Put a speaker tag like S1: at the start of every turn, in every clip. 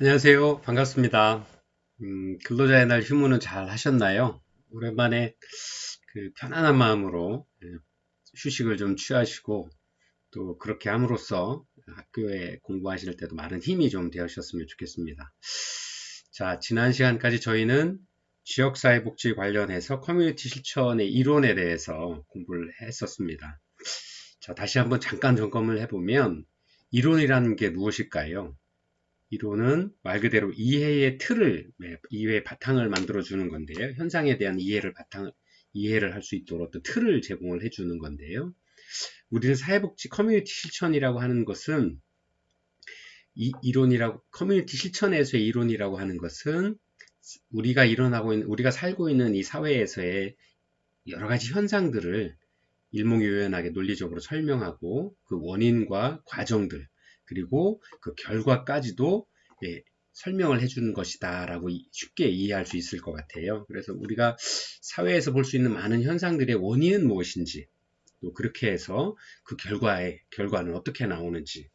S1: 안녕하세요. 반갑습니다. 근로자의 날 휴무는 잘 하셨나요? 오랜만에 그 편안한 마음으로 휴식을 좀 취하시고 또 그렇게 함으로써 학교에 공부하실 때도 많은 힘이 좀 되셨으면 좋겠습니다. 자, 지난 시간까지 저희는 지역사회복지 관련해서 커뮤니티 실천의 이론에 대해서 공부를 했었습니다. 자, 다시 한번 잠깐 점검을 해보면 이론이라는 게 무엇일까요? 이론은 말 그대로 이해의 틀을, 이해의 바탕을 만들어 주는 건데요. 현상에 대한 이해를 할 수 있도록 어떤 틀을 제공을 해주는 건데요. 우리는 사회복지 커뮤니티 실천이라고 하는 것은 커뮤니티 실천에서의 이론이라고 하는 것은 우리가 살고 있는 이 사회에서의 여러 가지 현상들을 일목요연하게 논리적으로 설명하고 그 원인과 과정들 그리고 그 결과까지도 설명을 해주는 것이다라고 쉽게 이해할 수 있을 것 같아요. 그래서 우리가 사회에서 볼 수 있는 많은 현상들의 원인은 무엇인지 또 그렇게 해서 그 결과는 어떻게 나오는지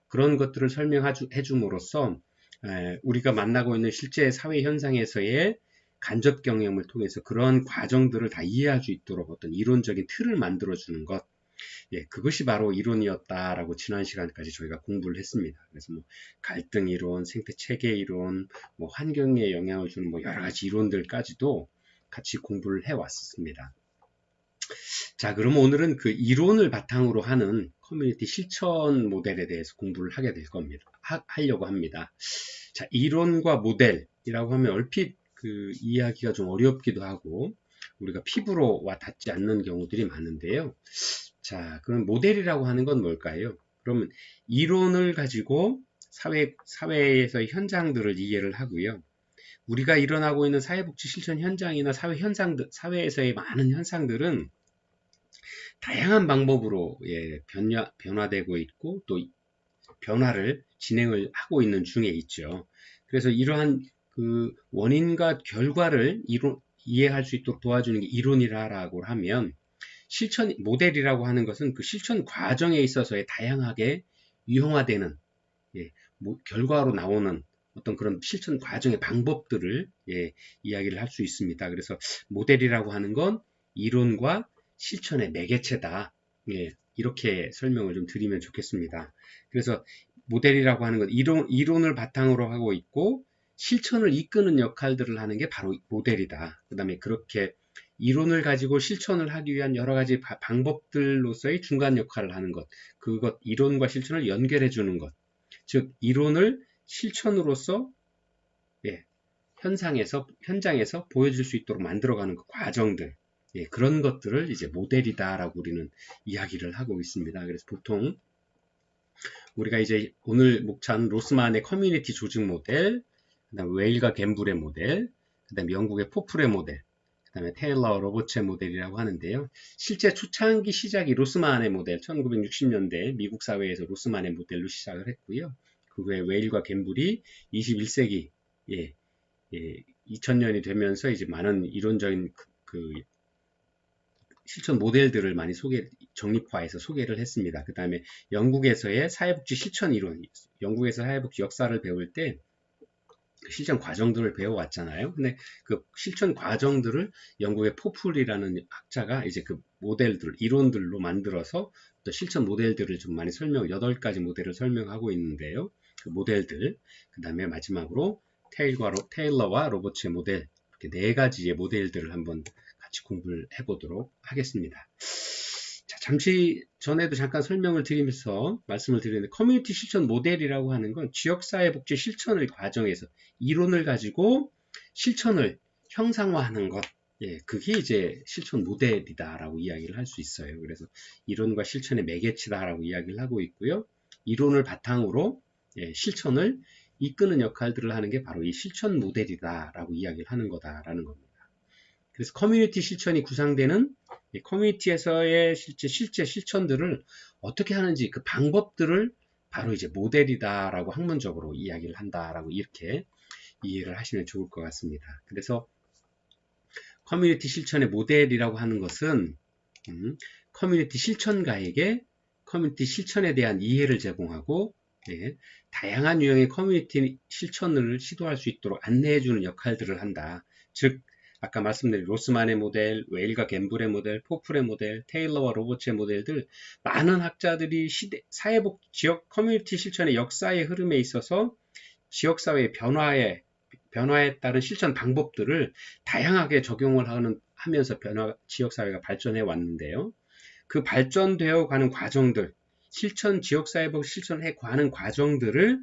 S1: 그런 것들을 설명해 줌으로써 우리가 만나고 있는 실제 사회 현상에서의 간접 경험을 통해서 그런 과정들을 다 이해할 수 있도록 어떤 이론적인 틀을 만들어주는 것, 그것이 바로 이론이었다라고 지난 시간까지 저희가 공부를 했습니다. 그래서 뭐 갈등 이론, 생태 체계 이론, 뭐 환경에 영향을 주는 뭐 여러 가지 이론들까지도 같이 공부를 해왔습니다. 자, 그럼 오늘은 그 이론을 바탕으로 하는 커뮤니티 실천 모델에 대해서 공부를 하게 될 겁니다. 하려고 합니다. 자, 이론과 모델이라고 하면 얼핏 그 이해하기가 좀 어렵기도 하고 우리가 피부로 와 닿지 않는 경우들이 많은데요. 자, 그럼 모델이라고 하는 건 뭘까요? 그러면 이론을 가지고 사회에서 현장들을 이해를 하고요. 우리가 일어나고 있는 사회복지 실천 현장이나 사회에서의 많은 현상들은 다양한 방법으로 변화되고 있고 또 변화를 진행을 하고 있는 중에 있죠. 그래서 이러한 그 원인과 결과를 이해할 수 있도록 도와주는 게 이론이라고 하면 실천 모델이라고 하는 것은 그 실천 과정에 있어서의 다양하게 유형화되는 결과로 나오는 어떤 그런 실천 과정의 방법들을 이야기를 할 수 있습니다. 그래서 모델이라고 하는 건 이론과 실천의 매개체다. 이렇게 설명을 좀 드리면 좋겠습니다. 그래서 모델이라고 하는 건 이론을 바탕으로 하고 있고 실천을 이끄는 역할들을 하는 게 바로 모델이다. 그 다음에 그렇게 이론을 가지고 실천을 하기 위한 여러 가지 방법들로서의 중간 역할을 하는 것, 이론과 실천을 연결해 주는 것, 즉 이론을 실천으로서 현장에서 보여줄 수 있도록 만들어가는 그 과정들, 그런 것들을 이제 모델이다라고 우리는 이야기를 하고 있습니다. 그래서 보통 우리가 이제 오늘 목차는 로스만의 커뮤니티 조직 모델, 그다음 웨일과 갬블의 모델, 그다음 영국의 포플의 모델, 그다음에 테일러 로버츠의 모델이라고 하는데요. 실제 초창기 시작이 로스만의 모델, 1960년대 미국 사회에서 로스만의 모델로 시작을 했고요. 그 후에 웨일과 갬블이 21세기 2000년이 되면서 이제 많은 이론적인 그 실천 모델들을 많이 정립화해서 소개를 했습니다. 그 다음에 영국에서의 사회복지 실천 이론, 영국에서 사회복지 역사를 배울 때 실천 과정들을 배워왔잖아요. 근데 그 실천 과정들을 영국의 포플이라는 학자가 이제 그 이론들로 만들어서 또 실천 모델들을 좀 많이 8가지 모델을 설명하고 있는데요. 그 모델들, 그 다음에 마지막으로 테일러와 로버츠의 모델, 이렇게 4가지의 모델들을 한번 같이 공부를 해보도록 하겠습니다. 자, 잠시 전에도 잠깐 설명을 드리면서 말씀을 드리는데 커뮤니티 실천 모델이라고 하는 건 지역사회복지 실천을 과정에서 이론을 가지고 실천을 형상화하는 것, 그게 이제 실천 모델이다라고 이야기를 할 수 있어요. 그래서 이론과 실천의 매개체다라고 이야기를 하고 있고요. 이론을 바탕으로 실천을 이끄는 역할들을 하는 게 바로 이 실천 모델이다라고 이야기를 하는 거다라는 겁니다. 그래서 커뮤니티 실천이 구상되는 커뮤니티에서의 실제 실천들을 어떻게 하는지 그 방법들을 바로 이제 모델이다라고 학문적으로 이야기를 한다라고 이렇게 이해를 하시면 좋을 것 같습니다. 그래서 커뮤니티 실천의 모델이라고 하는 것은 커뮤니티 실천가에게 커뮤니티 실천에 대한 이해를 제공하고 예, 다양한 유형의 커뮤니티 실천을 시도할 수 있도록 안내해주는 역할들을 한다. 즉, 아까 말씀드린 로스만의 모델, 웨일과 갬블의 모델, 포플의 모델, 테일러와 로버츠의 모델들, 많은 학자들이 사회복, 지역 커뮤니티 실천의 역사의 흐름에 있어서 지역사회의 변화에 따른 실천 방법들을 다양하게 적용을 하면서 지역사회가 발전해 왔는데요. 그 발전되어 가는 과정들, 지역사회복 실천해 가는 과정들을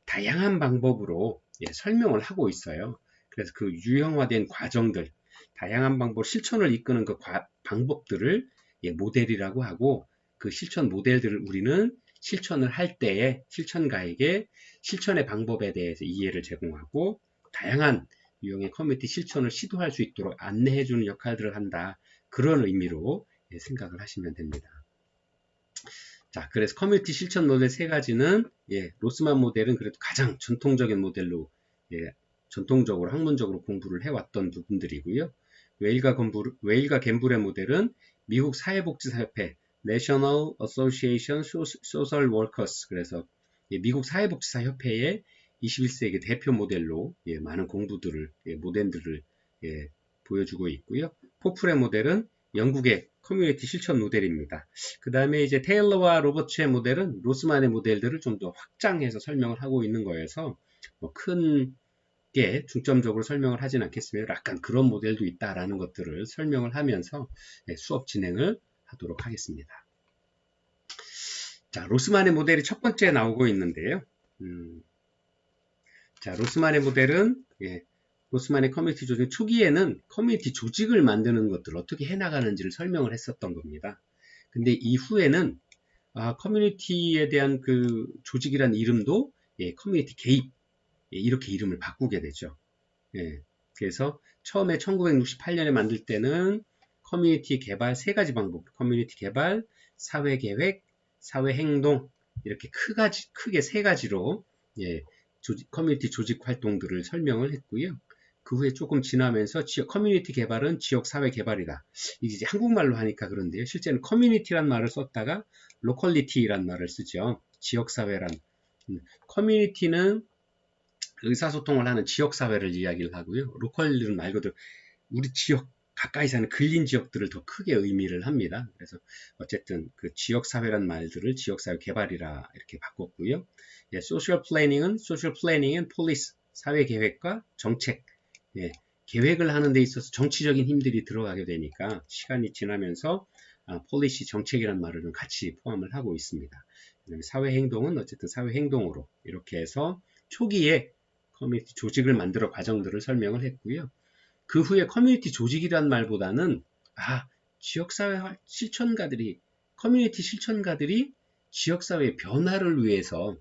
S1: 다양한 방법으로 설명을 하고 있어요. 그래서 그 유형화된 과정들, 다양한 방법, 실천을 이끄는 그 방법들을 모델이라고 하고, 그 실천 모델들을 우리는 실천을 할 때에 실천가에게 실천의 방법에 대해서 이해를 제공하고, 다양한 유형의 커뮤니티 실천을 시도할 수 있도록 안내해주는 역할들을 한다. 그런 의미로 생각을 하시면 됩니다. 자, 그래서 커뮤니티 실천 모델 세 가지는 로스만 모델은 그래도 가장 전통적인 모델로 전통적으로 학문적으로 공부를 해왔던 부분들이고요. 웨일과 갬블의 모델은 미국 사회복지사협회 National Association Social Workers, 그래서 미국 사회복지사협회의 21세기 대표 모델로 많은 공부들을 모델들을 보여주고 있고요. 포플의 모델은 영국의 커뮤니티 실천 모델입니다. 그 다음에 이제 테일러와 로버츠의 모델은 로스만의 모델들을 좀 더 확장해서 설명을 하고 있는 거여서 큰 게 중점적으로 설명을 하진 않겠습니다. 약간 그런 모델도 있다라는 것들을 설명을 하면서 수업 진행을 하도록 하겠습니다. 자, 로스만의 모델이 첫 번째 나오고 있는데요. 자, 로스만의 모델은 로스만의 커뮤니티 조직 초기에는 커뮤니티 조직을 만드는 것들을 어떻게 해나가는지를 설명을 했었던 겁니다. 근데 이후에는 커뮤니티에 대한 그 조직이란 이름도 커뮤니티 개입 이렇게 이름을 바꾸게 되죠. 그래서 처음에 1968년에 만들 때는 커뮤니티 개발 세 가지 방법, 커뮤니티 개발, 사회 계획, 사회 행동 이렇게 크게 세 가지로 커뮤니티 조직 활동들을 설명을 했고요. 그 후에 조금 지나면서 커뮤니티 개발은 지역 사회 개발이다. 이제 한국말로 하니까 그런데요. 실제는 커뮤니티란 말을 썼다가 로컬리티란 말을 쓰죠. 지역 사회란. 커뮤니티는 의사소통을 하는 지역 사회를 이야기를 하고요. 로컬은 말 그대로 우리 지역 가까이 사는 근린 지역들을 더 크게 의미를 합니다. 그래서 어쨌든 그 지역 사회란 말들을 지역 사회 개발이라 이렇게 바꿨고요. 소셜 플래닝은 폴리스 사회 계획과 정책 계획을 하는 데 있어서 정치적인 힘들이 들어가게 되니까 시간이 지나면서 폴리시 정책이라는 말을 좀 같이 포함을 하고 있습니다. 사회 행동은 어쨌든 사회 행동으로 이렇게 해서 초기에 커뮤니티 조직을 만들어 과정들을 설명을 했고요. 그 후에 커뮤니티 조직이란 말보다는 지역사회 실천가들이 커뮤니티 실천가들이 지역사회의 변화를 위해서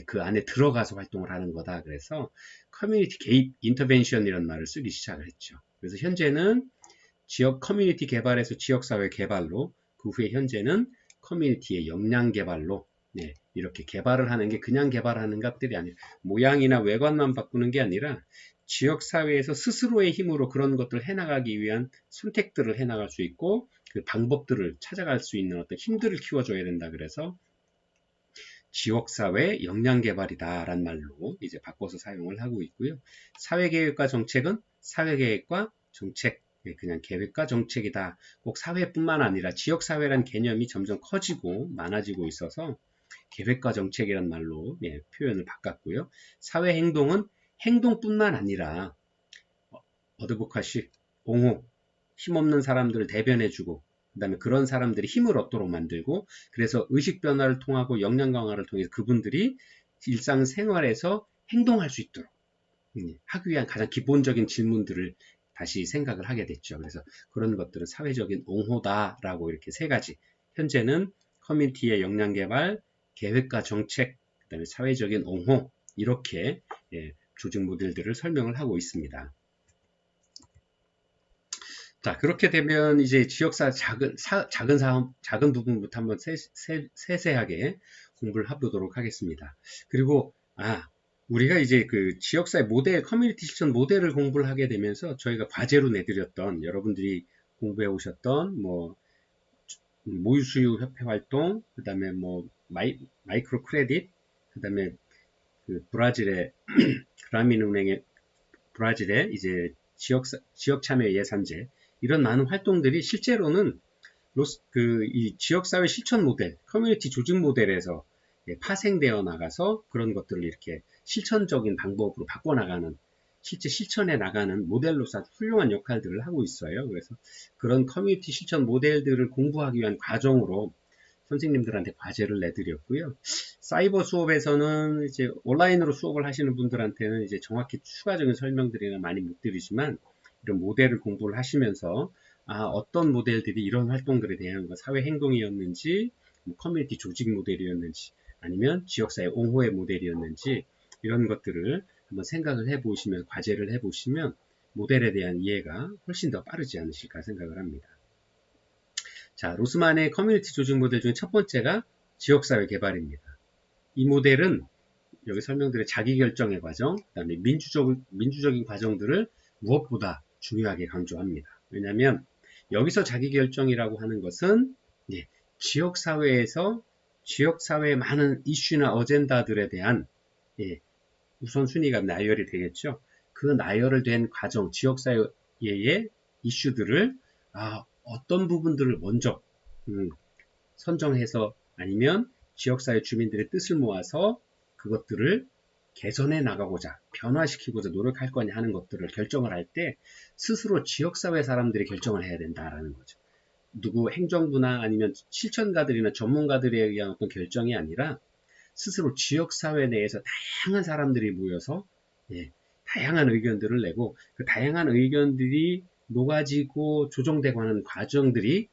S1: 그 안에 들어가서 활동을 하는 거다. 그래서 커뮤니티 개입 인터벤션이라는 말을 쓰기 시작을 했죠. 그래서 현재는 지역 커뮤니티 개발에서 지역사회 개발로 그 후에 현재는 커뮤니티의 역량 개발로 이렇게 개발을 하는 게 그냥 개발하는 것들이 아니라 모양이나 외관만 바꾸는 게 아니라 지역사회에서 스스로의 힘으로 그런 것들을 해나가기 위한 선택들을 해나갈 수 있고 그 방법들을 찾아갈 수 있는 어떤 힘들을 키워줘야 된다. 그래서 지역사회 역량개발이다 라는 말로 이제 바꿔서 사용을 하고 있고요. 사회계획과 정책은 사회계획과 정책, 그냥 계획과 정책이다. 꼭 사회뿐만 아니라 지역사회란 개념이 점점 커지고 많아지고 있어서 계획과 정책이란 말로 표현을 바꿨고요. 사회행동은 행동뿐만 아니라 어드보카시, 옹호, 힘없는 사람들을 대변해주고 그 다음에 그런 사람들이 힘을 얻도록 만들고 그래서 의식 변화를 통하고 역량 강화를 통해서 그분들이 일상생활에서 행동할 수 있도록 하기 위한 가장 기본적인 질문들을 다시 생각을 하게 됐죠. 그래서 그런 것들은 사회적인 옹호다라고 이렇게 세 가지 현재는 커뮤니티의 역량 개발, 계획과 정책, 그 다음에 사회적인 옹호 이렇게 조직 모델들을 설명을 하고 있습니다. 자, 그렇게 되면 이제 지역사 작은 부분부터 한번 세세하게 공부를 해보도록 하겠습니다. 그리고, 우리가 이제 그 지역사회 모델, 커뮤니티 실천 모델을 공부를 하게 되면서 저희가 과제로 내드렸던 여러분들이 공부해 오셨던 모유수유 협회 활동, 그 다음에 마이크로 크레딧, 그 다음에 그 브라질의 그라민은행의 브라질의 이제 지역 참여 예산제 이런 많은 활동들이 실제로는 이 지역사회 실천 모델, 커뮤니티 조직 모델에서 파생되어 나가서 그런 것들을 이렇게 실천적인 방법으로 바꿔나가는 실제 실천해 나가는 모델로서 아주 훌륭한 역할들을 하고 있어요. 그래서 그런 커뮤니티 실천 모델들을 공부하기 위한 과정으로 선생님들한테 과제를 내드렸고요. 사이버 수업에서는 이제 온라인으로 수업을 하시는 분들한테는 이제 정확히 추가적인 설명들이나 많이 못 드리지만 이런 모델을 공부를 하시면서 어떤 모델들이 이런 활동들에 대한 사회 행동이었는지, 뭐 커뮤니티 조직 모델이었는지, 아니면 지역사회 옹호의 모델이었는지 이런 것들을 한번 생각을 해보시면 과제를 해보시면 모델에 대한 이해가 훨씬 더 빠르지 않으실까 생각을 합니다. 자, 로스만의 커뮤니티 조직 모델 중에 첫 번째가 지역사회 개발입니다. 이 모델은 여기 설명드린 자기결정의 과정, 그 다음에 민주적인 과정들을 무엇보다 중요하게 강조합니다. 왜냐하면 여기서 자기결정이라고 하는 것은 지역사회에서 지역사회의 많은 이슈나 어젠다들에 대한 우선순위가 나열이 되겠죠. 그 나열을 된 과정, 지역사회의 이슈들을 어떤 부분들을 먼저 선정해서 아니면 지역사회 주민들의 뜻을 모아서 그것들을 개선해 나가고자 변화시키고자 노력할 거냐 하는 것들을 결정을 할 때 스스로 지역사회 사람들이 결정을 해야 된다라는 거죠. 누구 행정부나 아니면 실천가들이나 전문가들에 의한 어떤 결정이 아니라 스스로 지역사회 내에서 다양한 사람들이 모여서 다양한 의견들을 내고 그 다양한 의견들이 녹아지고 조정되고 하는 과정들이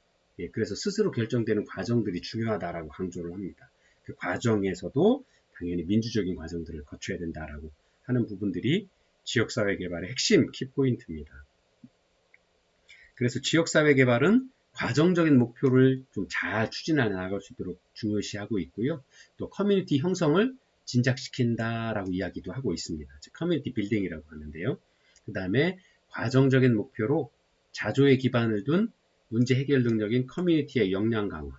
S1: 그래서 스스로 결정되는 과정들이 중요하다라고 강조를 합니다. 그 과정에서도 당연히 민주적인 과정들을 거쳐야 된다라고 하는 부분들이 지역사회 개발의 핵심 키포인트입니다. 그래서 지역사회 개발은 과정적인 목표를 좀 잘 추진해 나갈 수 있도록 중요시하고 있고요. 또 커뮤니티 형성을 진작시킨다라고 이야기도 하고 있습니다. 즉 커뮤니티 빌딩이라고 하는데요. 그 다음에 과정적인 목표로 자조에 기반을 둔 문제 해결 능력인 커뮤니티의 역량 강화,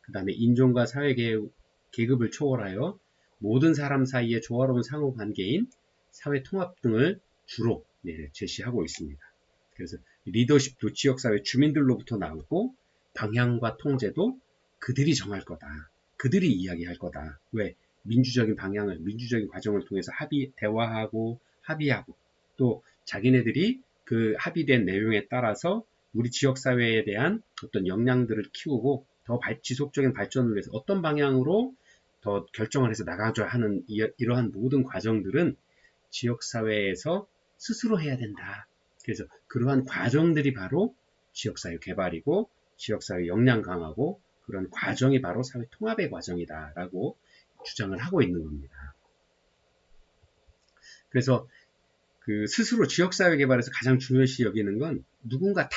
S1: 그 다음에 인종과 사회 계급을 초월하여 모든 사람 사이의 조화로운 상호관계인 사회 통합 등을 주로 제시하고 있습니다. 그래서 리더십도 지역사회 주민들로부터 나오고 방향과 통제도 그들이 정할 거다. 그들이 이야기할 거다. 왜? 민주적인 방향을, 민주적인 과정을 통해서 대화하고 합의하고 또 자기네들이 그 합의된 내용에 따라서 우리 지역사회에 대한 어떤 역량들을 키우고 더 지속적인 발전을 위해서 어떤 방향으로 더 결정을 해서 나가줘야 하는 이러한 모든 과정들은 지역사회에서 스스로 해야 된다. 그래서 그러한 과정들이 바로 지역사회 개발이고 지역사회 역량 강화고 그런 과정이 바로 사회 통합의 과정이다라고 주장을 하고 있는 겁니다. 그래서 그 스스로 지역사회 개발에서 가장 중요시 여기는 건 누군가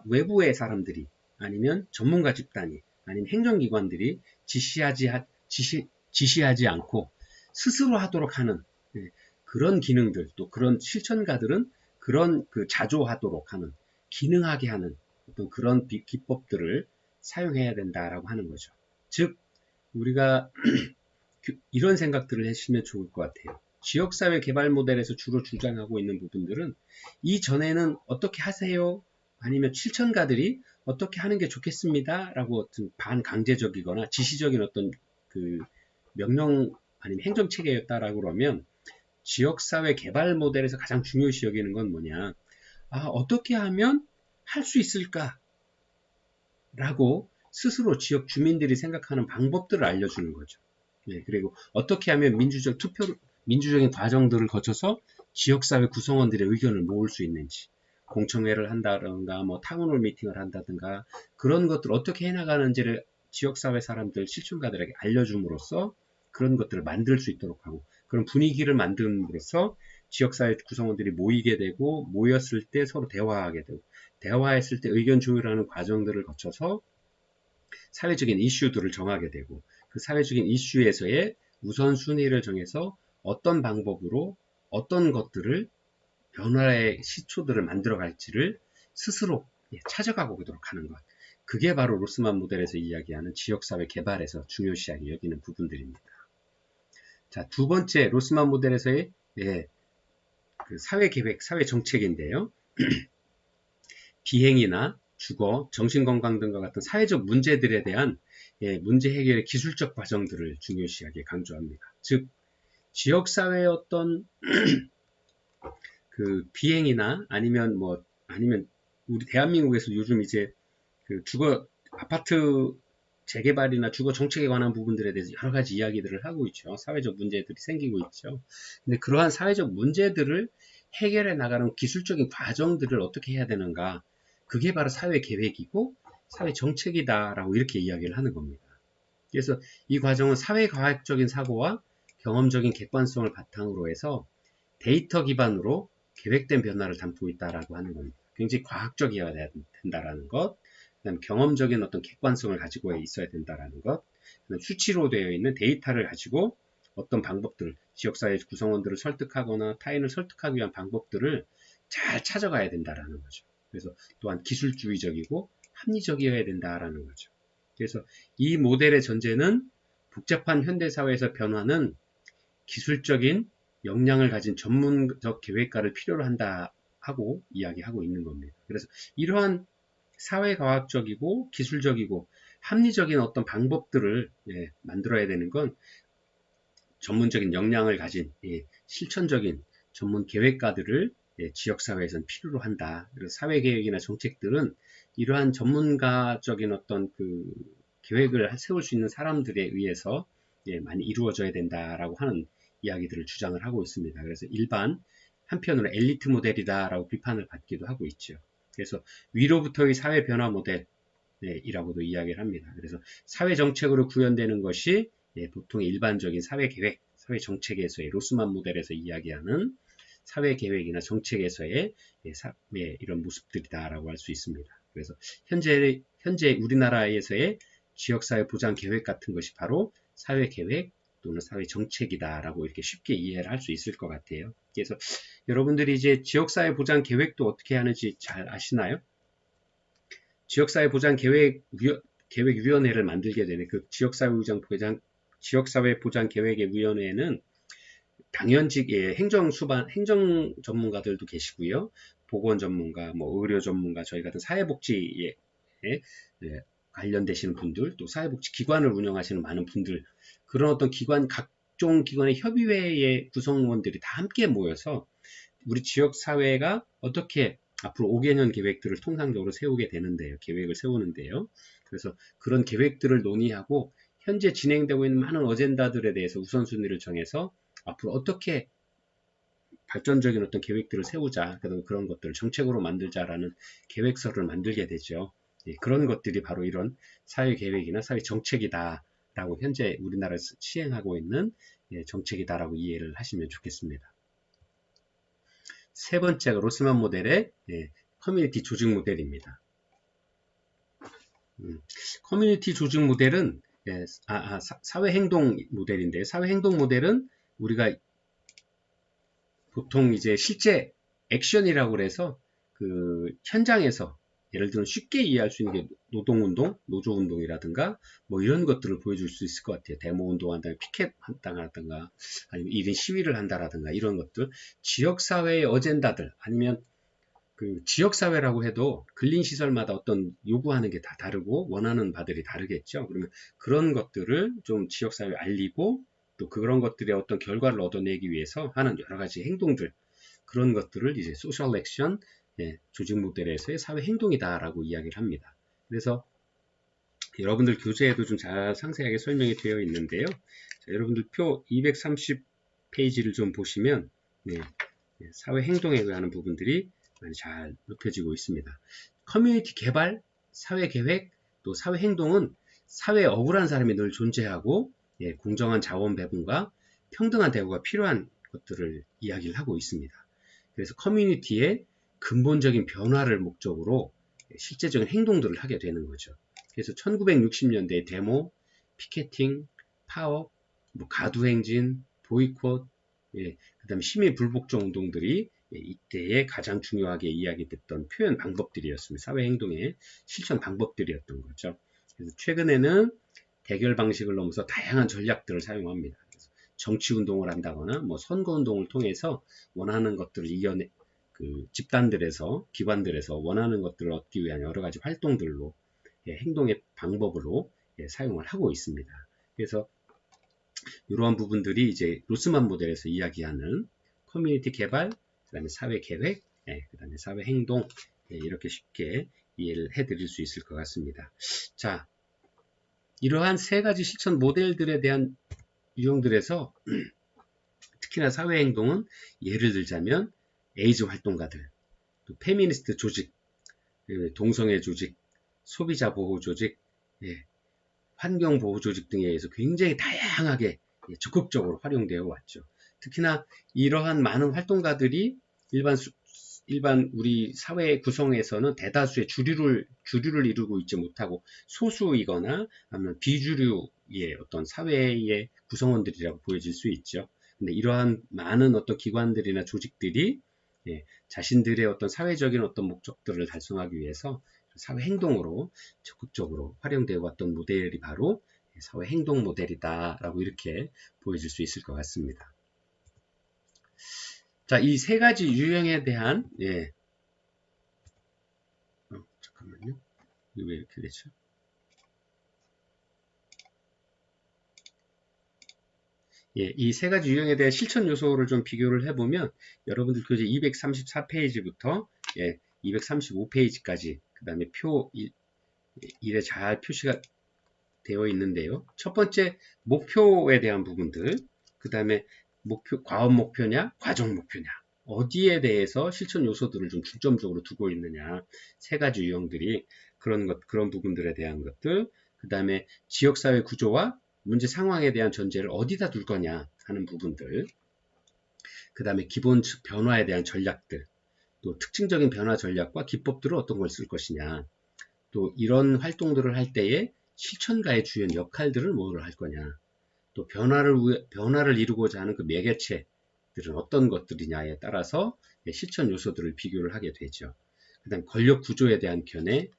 S1: 외부의 사람들이 아니면 전문가 집단이 아니면 행정기관들이 지시하지 않고 스스로 하도록 하는 그런 기능들 또 그런 실천가들은 그런 자조하도록 하는 기능하게 하는 어떤 그런 기법들을 사용해야 된다라고 하는 거죠. 즉 우리가 이런 생각들을 하시면 좋을 것 같아요. 지역사회 개발 모델에서 주로 주장하고 있는 부분들은 이전에는 어떻게 하세요? 아니면 실천가들이 어떻게 하는 게 좋겠습니다. 라고 어떤 반강제적이거나 지시적인 어떤 그 명령 아니면 행정체계였다라고 그러면 지역사회 개발 모델에서 가장 중요시 여기는 건 뭐냐? 어떻게 하면 할 수 있을까? 라고 스스로 지역 주민들이 생각하는 방법들을 알려주는 거죠. 그리고 어떻게 하면 민주적인 과정들을 거쳐서 지역사회 구성원들의 의견을 모을 수 있는지, 공청회를 한다든가, 뭐 타운홀 미팅을 한다든가, 그런 것들을 어떻게 해나가는지를 지역사회 사람들, 실천가들에게 알려줌으로써 그런 것들을 만들 수 있도록 하고, 그런 분위기를 만듦으로써 지역사회 구성원들이 모이게 되고, 모였을 때 서로 대화하게 되고, 대화했을 때 의견 조율하는 과정들을 거쳐서 사회적인 이슈들을 정하게 되고, 그 사회적인 이슈에서의 우선순위를 정해서 어떤 방법으로 어떤 것들을 변화의 시초들을 만들어 갈지를 스스로 찾아가고 오도록 하는 것. 그게 바로 로스만 모델에서 이야기하는 지역사회 개발에서 중요시하게 여기는 부분들입니다. 자, 두 번째 로스만 모델에서의 그 사회계획, 사회정책인데요. 비행이나 주거, 정신건강 등과 같은 사회적 문제들에 대한 문제 해결의 기술적 과정들을 중요시하게 강조합니다. 즉, 지역사회의 어떤 그 비행이나 아니면 우리 대한민국에서 요즘 이제 그 주거 아파트 재개발이나 주거 정책에 관한 부분들에 대해서 여러 가지 이야기들을 하고 있죠. 사회적 문제들이 생기고 있죠. 근데 그러한 사회적 문제들을 해결해 나가는 기술적인 과정들을 어떻게 해야 되는가? 그게 바로 사회 계획이고 사회 정책이다라고 이렇게 이야기를 하는 겁니다. 그래서 이 과정은 사회과학적인 사고와 경험적인 객관성을 바탕으로 해서 데이터 기반으로 계획된 변화를 담고 있다라고 하는 겁니다. 굉장히 과학적이어야 된다라는 것, 그다음 경험적인 어떤 객관성을 가지고 있어야 된다라는 것, 그다음 수치로 되어 있는 데이터를 가지고 어떤 방법들, 지역사회 구성원들을 설득하거나 타인을 설득하기 위한 방법들을 잘 찾아가야 된다라는 거죠. 그래서 또한 기술주의적이고 합리적이어야 된다라는 거죠. 그래서 이 모델의 전제는 복잡한 현대사회에서 변화는 기술적인 역량을 가진 전문적 계획가를 필요로 한다 하고 이야기하고 있는 겁니다. 그래서 이러한 사회과학적이고 기술적이고 합리적인 어떤 방법들을 만들어야 되는 건 전문적인 역량을 가진 실천적인 전문 계획가들을 지역사회에서는 필요로 한다. 그래서 사회계획이나 정책들은 이러한 전문가적인 어떤 그 계획을 세울 수 있는 사람들에 의해서 많이 이루어져야 된다라고 하는 이야기들을 주장을 하고 있습니다. 그래서 한편으로 엘리트 모델이다라고 비판을 받기도 하고 있죠. 그래서 위로부터의 사회 변화 모델이라고도 이야기를 합니다. 그래서 사회 정책으로 구현되는 것이 보통 일반적인 사회 계획, 사회 정책에서의 로스만 모델에서 이야기하는 사회 계획이나 정책에서의 이런 모습들이다라고 할 수 있습니다. 그래서 현재 우리나라에서의 지역사회 보장 계획 같은 것이 바로 사회 계획 또는 사회 정책이다라고 이렇게 쉽게 이해를 할 수 있을 것 같아요. 그래서 여러분들이 이제 지역사회 보장 계획도 어떻게 하는지 잘 아시나요? 지역사회 보장 계획위원회를 만들게 되는 그 지역사회 보장 계획의 위원회에는 당연직의 행정 전문가들도 계시고요. 보건 전문가, 의료 전문가, 저희 같은 사회복지에 관련되시는 분들, 또 사회복지 기관을 운영하시는 많은 분들, 그런 어떤 각종 기관의 협의회의 구성원들이 다 함께 모여서 우리 지역사회가 어떻게 앞으로 5개년 계획들을 통상적으로 세우게 되는데요. 계획을 세우는데요. 그래서 그런 계획들을 논의하고 현재 진행되고 있는 많은 어젠다들에 대해서 우선순위를 정해서 앞으로 어떻게 발전적인 어떤 계획들을 세우자, 그런 것들을 정책으로 만들자라는 계획서를 만들게 되죠. 그런 것들이 바로 이런 사회계획이나 사회정책이다라고 현재 우리나라에서 시행하고 있는 정책이다라고 이해를 하시면 좋겠습니다. 세 번째가 로스만 모델의 커뮤니티 조직 모델입니다. 커뮤니티 조직 모델은 사회행동 모델인데, 사회행동 모델은 우리가 보통 이제 실제 액션이라고 그래서 그 현장에서 예를 들면 쉽게 이해할 수 있는 게 노동운동, 노조운동이라든가 이런 것들을 보여줄 수 있을 것 같아요. 데모운동 한다든가 피켓 한다든가 아니면 1인 시위를 한다라든가 이런 것들, 지역사회의 어젠다들 아니면 그 지역사회라고 해도 근린시설마다 어떤 요구하는 게 다 다르고 원하는 바들이 다르겠죠. 그러면 그런 것들을 좀 지역사회에 알리고 또 그런 것들의 어떤 결과를 얻어내기 위해서 하는 여러 가지 행동들, 그런 것들을 이제 소셜 액션, 조직 모델에서의 사회 행동이다라고 이야기를 합니다. 그래서 여러분들 교재에도 좀 잘 상세하게 설명이 되어 있는데요. 자, 여러분들 표 230페이지를 좀 보시면 사회 행동에 관한 부분들이 많이 잘 높여지고 있습니다. 커뮤니티 개발, 사회 계획, 또 사회 행동은 사회에 억울한 사람이 늘 존재하고 공정한 자원 배분과 평등한 대우가 필요한 것들을 이야기를 하고 있습니다. 그래서 커뮤니티의 근본적인 변화를 목적으로 실제적인 행동들을 하게 되는 거죠. 그래서 1960년대 데모, 피켓팅, 파업, 가두행진, 보이콧, 그 다음에 시민 불복종 운동들이 이때에 가장 중요하게 이야기됐던 표현 방법들이었습니다. 사회행동의 실천 방법들이었던 거죠. 그래서 최근에는 대결 방식을 넘어서 다양한 전략들을 사용합니다. 그래서 정치 운동을 한다거나 뭐 선거 운동을 통해서 원하는 것들을 이겨내 그 집단들에서 기관들에서 원하는 것들을 얻기 위한 여러 가지 활동들로 행동의 방법으로 사용을 하고 있습니다. 그래서 이러한 부분들이 이제 로스만 모델에서 이야기하는 커뮤니티 개발, 그 다음에 사회 계획, 그 다음에 사회 행동, 이렇게 쉽게 이해를 해드릴 수 있을 것 같습니다. 자, 이러한 세 가지 실천 모델들에 대한 유형들에서 특히나 사회 행동은 예를 들자면 에이즈 활동가들, 또 페미니스트 조직, 동성애 조직, 소비자 보호 조직, 환경 보호 조직 등에 의해서 굉장히 다양하게 적극적으로 활용되어 왔죠. 특히나 이러한 많은 활동가들이 일반 우리 사회 구성에서는 대다수의 주류를 이루고 있지 못하고 소수이거나 아니면 비주류의 어떤 사회의 구성원들이라고 보여질 수 있죠. 근데 이러한 많은 어떤 기관들이나 조직들이 자신들의 어떤 사회적인 어떤 목적들을 달성하기 위해서 사회 행동으로 적극적으로 활용되어 왔던 모델이 바로 사회 행동 모델이다라고 이렇게 보여질 수 있을 것 같습니다. 자, 이 세 가지 유형에 대한 잠깐만요. 이게 왜 이렇게 되죠? 이 세 가지 유형에 대한 실천 요소를 좀 비교를 해보면 여러분들 교재 234페이지부터 235페이지까지 그 다음에 표 1에 잘 표시가 되어 있는데요. 첫 번째 목표에 대한 부분들, 그 다음에 과업 목표냐, 과정 목표냐, 어디에 대해서 실천 요소들을 좀 중점적으로 두고 있느냐, 세 가지 유형들이 그런 부분들에 대한 것들, 그 다음에 지역사회 구조와 문제 상황에 대한 전제를 어디다 둘 거냐 하는 부분들, 그 다음에 기본 변화에 대한 전략들, 또 특징적인 변화 전략과 기법들을 어떤 걸 쓸 것이냐, 또 이런 활동들을 할 때에 실천가의 주연 역할들은 뭐를 할 거냐, 또 변화를 이루고자 하는 그 매개체들은 어떤 것들이냐에 따라서 실천 요소들을 비교를 하게 되죠. 그 다음 권력 구조에 대한 견해,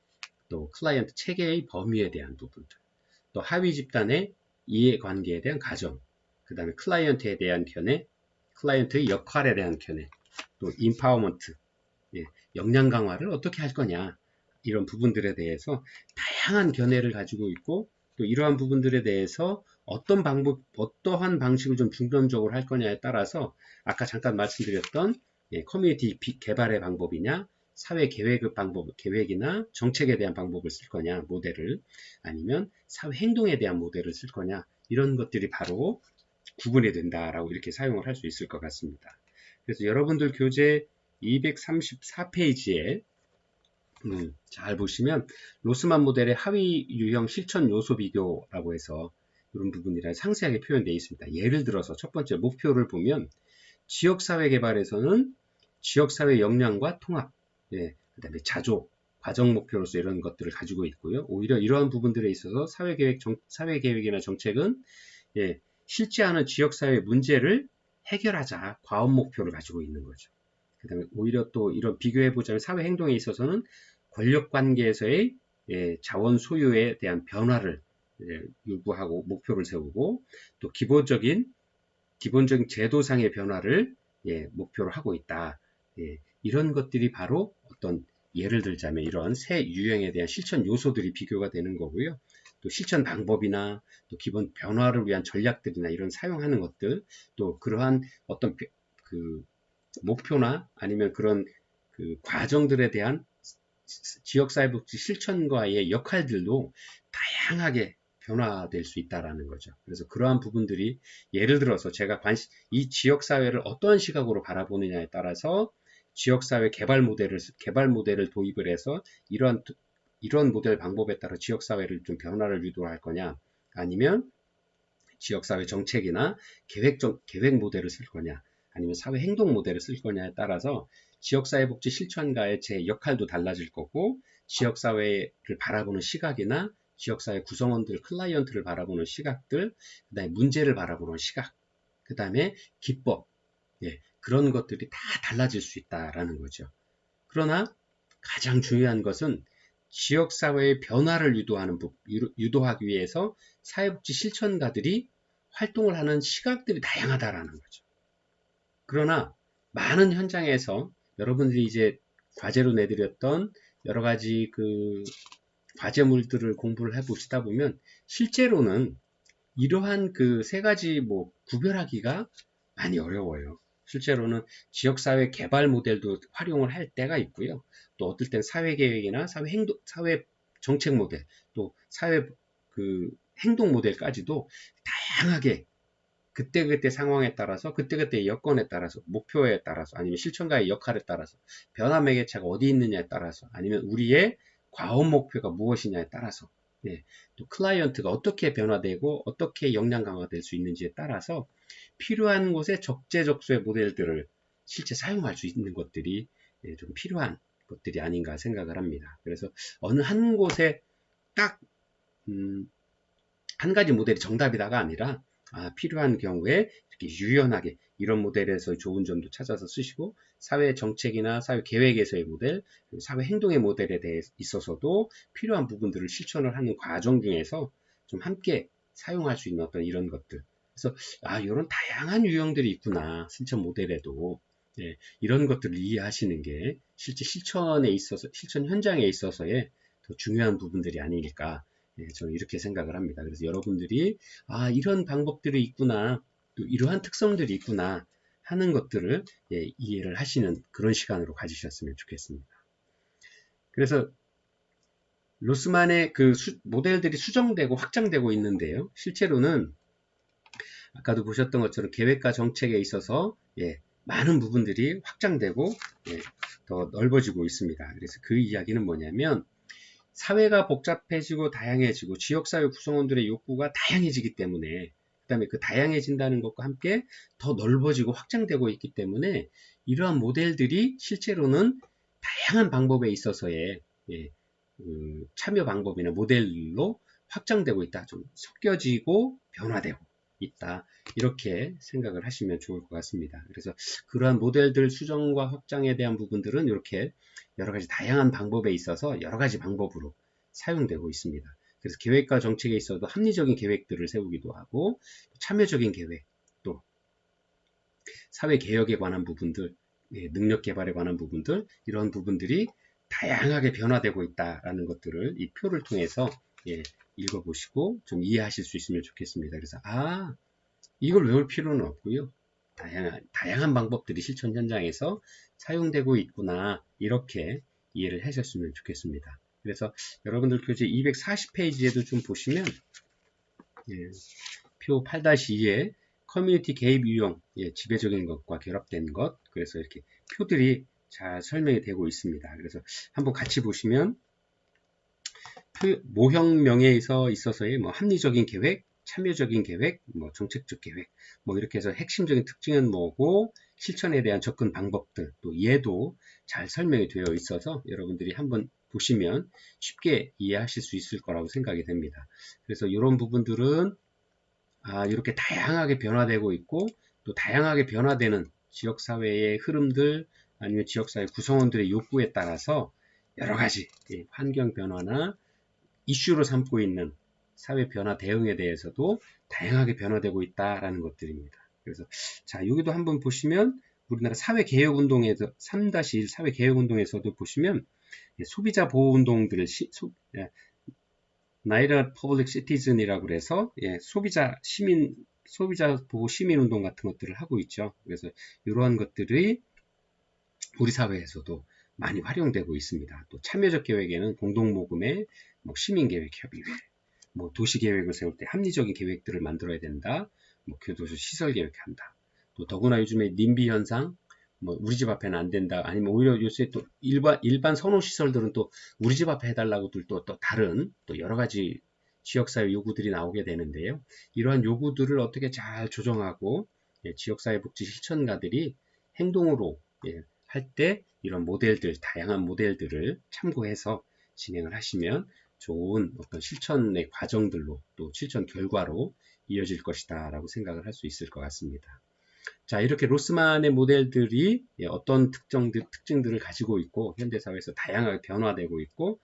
S1: 또 클라이언트 체계의 범위에 대한 부분들, 또 하위 집단의 이해관계에 대한 가정, 그 다음에 클라이언트에 대한 견해, 클라이언트의 역할에 대한 견해, 또 인파워먼트, 역량 강화를 어떻게 할 거냐, 이런 부분들에 대해서 다양한 견해를 가지고 있고, 또 이러한 부분들에 대해서 어떠한 방식을 좀 중점적으로 할 거냐에 따라서 아까 잠깐 말씀드렸던 커뮤니티 개발의 방법이냐, 사회 계획이나 정책에 대한 방법을 쓸 거냐, 모델을, 아니면 사회 행동에 대한 모델을 쓸 거냐, 이런 것들이 바로 구분이 된다라고 이렇게 사용을 할 수 있을 것 같습니다. 그래서 여러분들 교재 234페이지에 잘 보시면 로스만 모델의 하위 유형 실천 요소 비교라고 해서 이런 부분이랑 상세하게 표현되어 있습니다. 예를 들어서 첫 번째 목표를 보면 지역사회 개발에서는 지역사회 역량과 통합, 그 다음에 자조, 과정 목표로서 이런 것들을 가지고 있고요. 오히려 이러한 부분들에 있어서 사회계획이나 정책은 실제하는 지역사회 문제를 해결하자 과업 목표를 가지고 있는 거죠. 그 다음에 오히려 또 이런 비교해보자면 사회 행동에 있어서는 권력 관계에서의 자원 소유에 대한 변화를 요구하고 목표를 세우고, 또 기본적인 제도상의 변화를 목표로 하고 있다. 이런 것들이 바로 어떤 예를 들자면 이런 새 유형에 대한 실천 요소들이 비교가 되는 거고요. 또 실천 방법이나 또 기본 변화를 위한 전략들이나 이런 사용하는 것들, 또 그러한 어떤 그 목표나 아니면 그런 그 과정들에 대한 지역사회복지 실천과의 역할들도 다양하게 변화될 수 있다라는 거죠. 그래서 그러한 부분들이 예를 들어서 제가 이 지역사회를 어떠한 시각으로 바라보느냐에 따라서 지역사회 개발 모델을 도입을 해서 이런 모델 방법에 따라 지역사회를 좀 변화를 유도할 거냐, 아니면 지역사회 정책이나 계획 모델을 쓸 거냐, 아니면 사회 행동 모델을 쓸 거냐에 따라서 지역사회복지 실천가의 제 역할도 달라질 거고, 지역사회를 바라보는 시각이나 지역사회 구성원들, 클라이언트를 바라보는 시각들, 그 다음에 문제를 바라보는 시각, 그 다음에 기법, 그런 것들이 다 달라질 수 있다라는 거죠. 그러나 가장 중요한 것은 지역사회의 변화를 유도하기 위해서 사회복지 실천가들이 활동을 하는 시각들이 다양하다라는 거죠. 그러나 많은 현장에서 여러분들이 이제 과제로 내드렸던 여러 가지 그 과제물들을 공부를 해 보시다 보면 실제로는 이러한 그 세 가지 뭐 구별하기가 많이 어려워요. 실제로는 지역사회 개발 모델도 활용을 할 때가 있고요. 또 어떨 땐 사회계획이나 사회 정책 모델, 또 사회 그 행동 모델까지도 다양하게 그때그때 상황에 따라서, 그때그때 여건에 따라서, 목표에 따라서, 아니면 실천가의 역할에 따라서, 변화 매개체가 어디 있느냐에 따라서, 아니면 우리의 과업 목표가 무엇이냐에 따라서, 예, 또 클라이언트가 어떻게 변화되고 어떻게 역량 강화될 수 있는지에 따라서 필요한 곳에 적재적소의 모델들을 실제 사용할 수 있는 것들이 좀 필요한 것들이 아닌가 생각을 합니다. 그래서 어느 한 곳에 딱 한 가지 모델이 정답이다가 아니라 필요한 경우에 이렇게 유연하게 이런 모델에서 좋은 점도 찾아서 쓰시고 사회 정책이나 사회 계획에서의 모델, 사회 행동의 모델에 대해 있어서도 필요한 부분들을 실천을 하는 과정 중에서 좀 함께 사용할 수 있는 어떤 이런 것들. 그래서 이런 다양한 유형들이 있구나. 실천 모델에도. 예, 이런 것들을 이해하시는 게 실제 실천에 있어서 실천 현장에 있어서의 더 중요한 부분들이 아닐까. 예, 저는 이렇게 생각을 합니다. 그래서 여러분들이 이런 방법들이 있구나, 또 이러한 특성들이 있구나 하는 것들을 이해를 하시는 그런 시간으로 가지셨으면 좋겠습니다. 그래서 로스만의 그 모델들이 수정되고 확장되고 있는데요. 실제로는 아까도 보셨던 것처럼 계획과 정책에 있어서 많은 부분들이 확장되고 더 넓어지고 있습니다. 그래서 그 이야기는 뭐냐면 사회가 복잡해지고 다양해지고 지역사회 구성원들의 욕구가 다양해지기 때문에 그 다음에 그 다양해진다는 것과 함께 더 넓어지고 확장되고 있기 때문에 이러한 모델들이 실제로는 다양한 방법에 있어서의 참여 방법이나 모델로 확장되고 있다. 좀 섞여지고 변화되고 있다. 이렇게 생각을 하시면 좋을 것 같습니다. 그래서 그러한 모델들 수정과 확장에 대한 부분들은 이렇게 여러 가지 다양한 방법에 있어서 여러 가지 방법으로 사용되고 있습니다. 그래서 계획과 정책에 있어도 합리적인 계획들을 세우기도 하고 참여적인 계획, 또 사회 개혁에 관한 부분들, 능력 개발에 관한 부분들, 이런 부분들이 다양하게 변화되고 있다라는 것들을 이 표를 통해서 읽어보시고 좀 이해하실 수 있으면 좋겠습니다. 그래서 이걸 외울 필요는 없고요. 다양한 방법들이 실천 현장에서 사용되고 있구나, 이렇게 이해를 하셨으면 좋겠습니다. 그래서 여러분들 교재 240페이지에도 좀 보시면 표 8-2에 커뮤니티 개입 유형, 지배적인 것과 결합된 것, 그래서 이렇게 표들이 잘 설명이 되고 있습니다. 그래서 한번 같이 보시면 모형명에 있어서의 뭐 합리적인 계획, 참여적인 계획, 뭐 정책적 계획, 뭐 이렇게 해서 핵심적인 특징은 뭐고 실천에 대한 접근 방법들, 또 얘도 잘 설명이 되어 있어서 여러분들이 한번 보시면 쉽게 이해하실 수 있을 거라고 생각이 됩니다. 그래서 이런 부분들은 이렇게 다양하게 변화되고 있고 또 다양하게 변화되는 지역사회의 흐름들 아니면 지역사회 구성원들의 욕구에 따라서 여러 가지 환경 변화나 이슈로 삼고 있는 사회 변화 대응에 대해서도 다양하게 변화되고 있다라는 것들입니다. 그래서 여기도 한번 보시면 우리나라 사회개혁운동에서 3-1 사회개혁운동에서도 보시면 소비자 보호운동들을 나이라 퍼블릭 시티즌이라고 그래서 소비자 보호 시민운동 같은 것들을 하고 있죠. 그래서 이러한 것들이 우리 사회에서도 많이 활용되고 있습니다. 또 참여적 계획에는 공동모금회, 뭐 시민계획협의회, 뭐 도시계획을 세울 때 합리적인 계획들을 만들어야 된다. 뭐 교도소 시설 계획한다. 또 더구나 요즘에 님비 현상, 뭐 우리 집 앞에는 안 된다. 아니면 오히려 요새 또 일반 선호 시설들은 또 우리 집 앞에 해달라고들 또 다른 또 여러 가지 지역사회 요구들이 나오게 되는데요. 이러한 요구들을 어떻게 잘 조정하고 지역사회 복지 실천가들이 행동으로 할 때 이런 모델들, 다양한 모델들을 참고해서 진행을 하시면 좋은 어떤 실천의 과정들로 또 실천 결과로 이어질 것이다 라고 생각을 할 수 있을 것 같습니다. 이렇게 로스만의 모델들이 어떤 특징들을 가지고 있고 현대사회에서 다양하게 변화되고 있고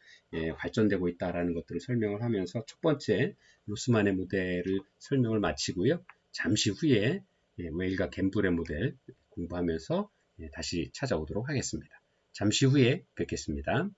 S1: 발전되고 있다는 것들을 설명을 하면서 첫 번째 로스만의 모델을 설명을 마치고요. 잠시 후에 웨일과 갬블의 모델 공부하면서 다시 찾아오도록 하겠습니다. 잠시 후에 뵙겠습니다.